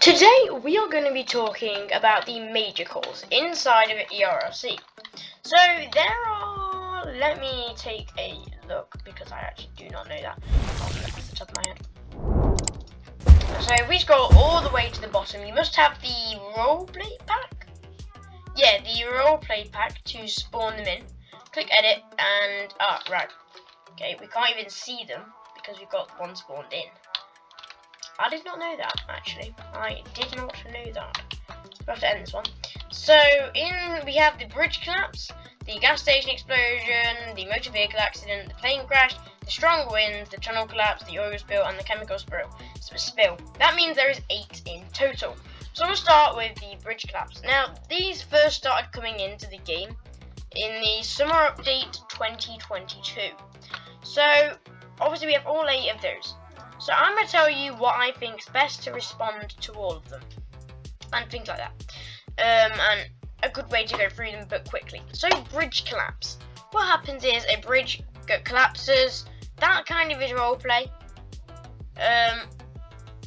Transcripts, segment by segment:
Today we are going to be talking about the major calls inside of ERLC. So there are, let me take a look because I actually do not know that off the top of my head. So if we scroll all the way to the bottom, you must have the roleplay pack. Yeah, the roleplay pack to spawn them in. Click edit and, right. Okay, we can't even see them because we've got one spawned in. I did not know that, actually. I did not know that. We'll have to end this one. So, we have the bridge collapse, the gas station explosion, the motor vehicle accident, the plane crash, the strong winds, the tunnel collapse, the oil spill, and the chemical spill. That means there is 8 in total. So we'll start with the bridge collapse. Now, these first started coming into the game in the summer update 2022. So, obviously we have all 8 of those. So I'm going to tell you what I think is best to respond to all of them, and things like that, and a good way to go through them, but quickly. So bridge collapse. What happens is a bridge collapses. That kind of is roleplay.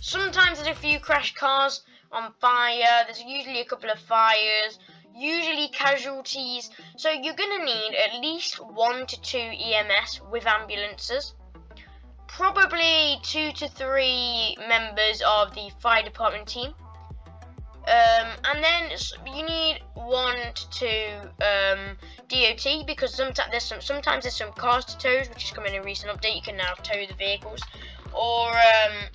Sometimes there's a few crash cars on fire. There's usually a couple of fires. Usually casualties. So you're going to need at least 1 to 2 EMS with ambulances. Probably 2 to 3 members of the fire department team, and then you need 1 to 2 DOT, because sometimes there's some cars to tow, which is coming in a recent update. You can now tow the vehicles, or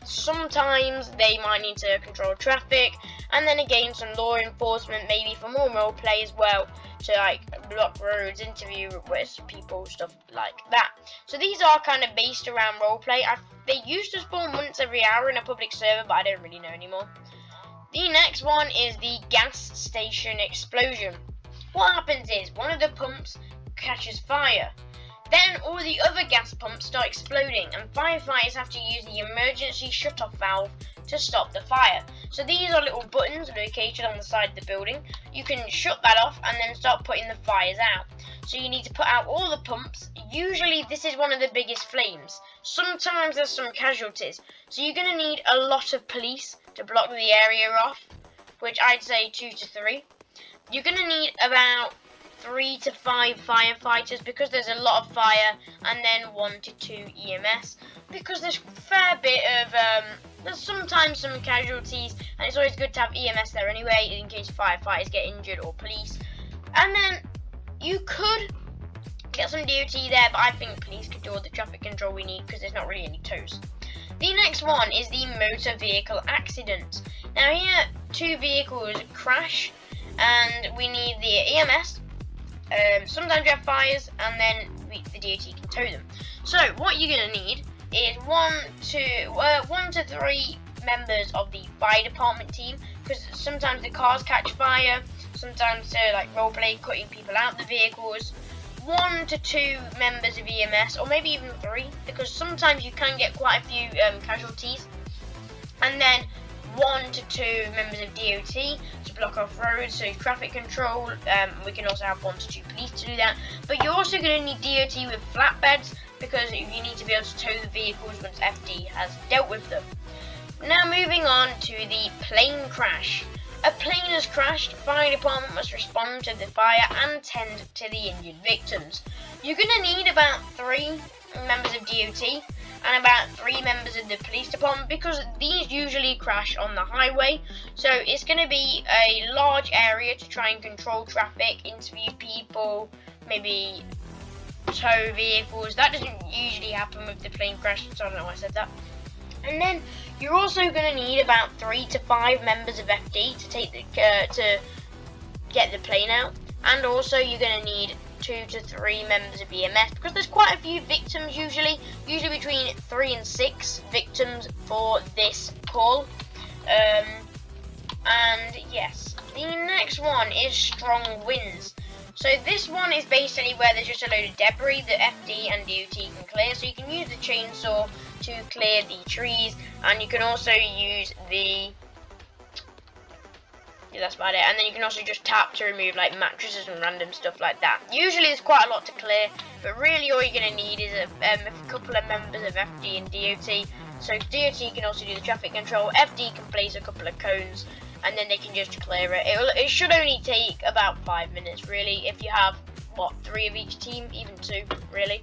sometimes they might need to control traffic, and then again some law enforcement, maybe for more role play as well, to like block roads, interview with people, stuff like that. So these are kind of based around roleplay. They used to spawn once every hour in a public server, but I don't really know anymore. The next one is the gas station explosion. What happens is one of the pumps catches fire. Then all the other gas pumps start exploding, and firefighters have to use the emergency shut-off valve to stop the fire. So these are little buttons located on the side of the building. You can shut that off and then start putting the fires out. So you need to put out all the pumps. Usually this is one of the biggest flames. Sometimes there's some casualties. So you're going to need a lot of police to block the area off, which I'd say 2 to 3. You're going to need about 3 to 5 firefighters because there's a lot of fire, and then 1 to 2 EMS because there's a fair bit of there's sometimes some casualties, and it's always good to have EMS there anyway in case firefighters get injured or police. And then you could get some DOT there, but I think police could do all the traffic control we need because there's not really any tows. The next one is the motor vehicle accident. Now here 2 vehicles crash and we need the EMS. Sometimes you have fires, and then the DOT can tow them. So what you're going to need is 1 to 3 members of the fire department team, because sometimes the cars catch fire, sometimes they're like roleplay, cutting people out of the vehicles. 1 to 2 members of EMS, or maybe even 3, because sometimes you can get quite a few casualties. And then 1 to 2 members of DOT to block off roads, so traffic control. We can also have 1 to 2 police to do that. But you're also going to need DOT with flatbeds, because you need to be able to tow the vehicles once FD has dealt with them. Now moving on to the plane crash. A plane has crashed. Fire department must respond to the fire and tend to the injured victims. You're going to need about 3 members of DOT and about 3 members of the police department, because these usually crash on the highway. So it's going to be a large area to try and control traffic, interview people, maybe tow vehicles. That doesn't usually happen with the plane crash, so I don't know why I said that. And then you're also going to need about 3 to 5 members of FD to take to get the plane out, and also you're going to need 2 to 3 members of EMS, because there's quite a few victims usually between 3 and 6 victims for this call. And yes, the next one is strong winds. So this one is basically where there's just a load of debris that FD and DOT can clear. So you can use the chainsaw to clear the trees, and you can also use that's about it. And then you can also just tap to remove like mattresses and random stuff like that. Usually there's quite a lot to clear, but really all you're going to need is a couple of members of FD and DOT So DOT can also do the traffic control, FD can place a couple of cones, and then they can just clear it. It should only take about 5 minutes really, if you have, what, 3 of each team, even 2 really.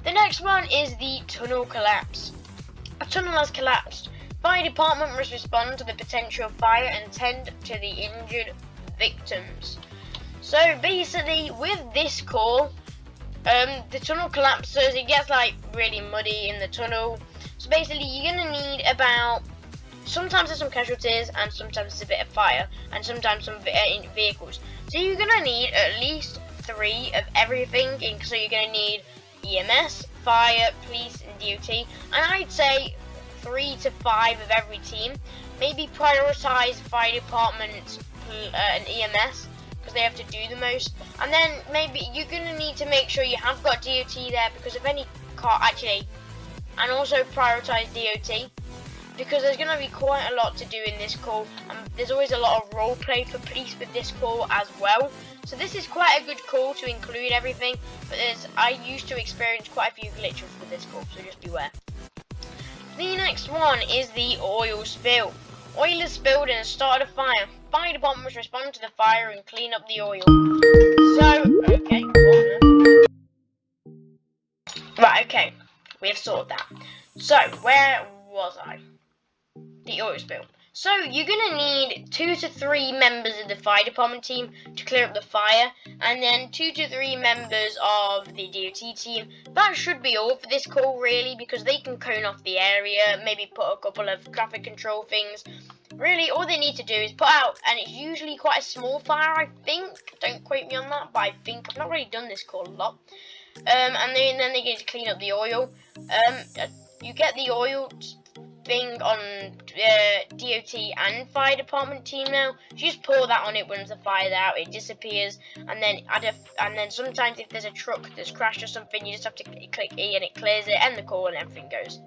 The next one is the tunnel collapse. A tunnel has collapsed. Fire department must respond to the potential fire and tend to the injured victims. So basically with this call, the tunnel collapses, it gets like really muddy in the tunnel. So basically you're going to need about, sometimes there's some casualties and sometimes there's a bit of fire and sometimes some vehicles. So you're going to need at least 3 of everything. So you're going to need EMS, fire, police and DOT. And I'd say 3 to 5 of every team. Maybe prioritize fire department and EMS because they have to do the most. And then maybe you're going to need to make sure you have got DOT there, because if any car actually, and also prioritize DOT because there's going to be quite a lot to do in this call, and there's always a lot of role play for police with this call as well. So this is quite a good call to include everything, but I used to experience quite a few glitches with this call, so just beware. The next one is the oil spill. Oil is spilled and has started a fire. Fire department must respond to the fire and clean up the oil. So, okay, right, okay, we have sorted that. So, where was I? The oil spill. So, you're going to need 2 to 3 members of the fire department team to clear up the fire, and then 2 to 3 members of the DOT team. That should be all for this call, really, because they can cone off the area, maybe put a couple of traffic control things. Really, all they need to do is put out, and it's usually quite a small fire, I think. Don't quote me on that, but I think I've not really done this call a lot. And then they get to clean up the oil. You get the oil thing on DOT and fire department team now. You just pour that on it when the fire's out, it disappears, and then sometimes if there's a truck that's crashed or something, you just have to click E and it clears it, and the call and everything goes.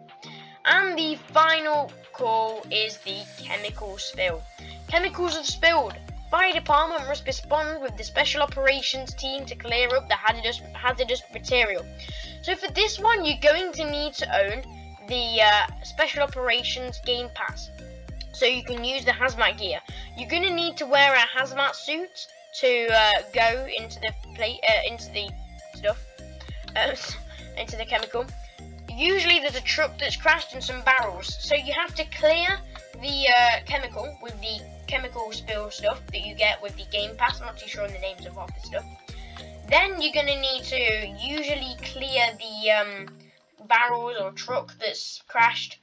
And the final call is the chemical spill. Chemicals have spilled. Fire department must respond with the special operations team to clear up the hazardous material. So for this one, you're going to need to own the special operations game pass, so you can use the hazmat gear. You're going to need to wear a hazmat suit to go into the into the chemical. Usually there's a truck that's crashed and some barrels, so you have to clear the chemical with the chemical spill stuff that you get with the game pass. I'm not too sure on the names of half the stuff. Then you're going to need to usually clear the barrels or truck that's crashed.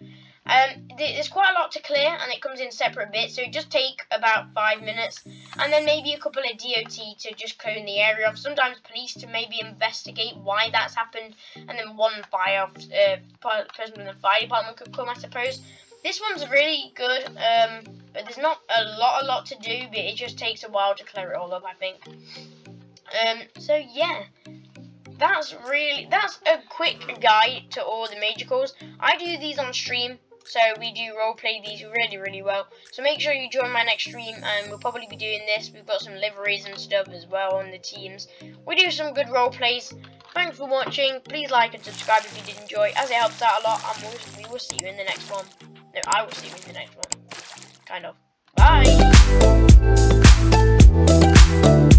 There's quite a lot to clear, and it comes in separate bits, so it just take about 5 minutes, and then maybe a couple of DOT to just cone the area off, sometimes police to maybe investigate why that's happened, and then one person from the fire department could come, I suppose. This one's really good, but there's not a lot to do, but it just takes a while to clear it all up, I think. So yeah, that's a quick guide to all the major calls. I do these on stream, so we do roleplay these really well. So make sure you join my next stream, and we'll probably be doing this. We've got some liveries and stuff as well on the teams. We do some good roleplays. Thanks for watching. Please like and subscribe if you did enjoy, as it helps out a lot. And we will see you in the next one. No, I will see you in the next one. Kind of. Bye.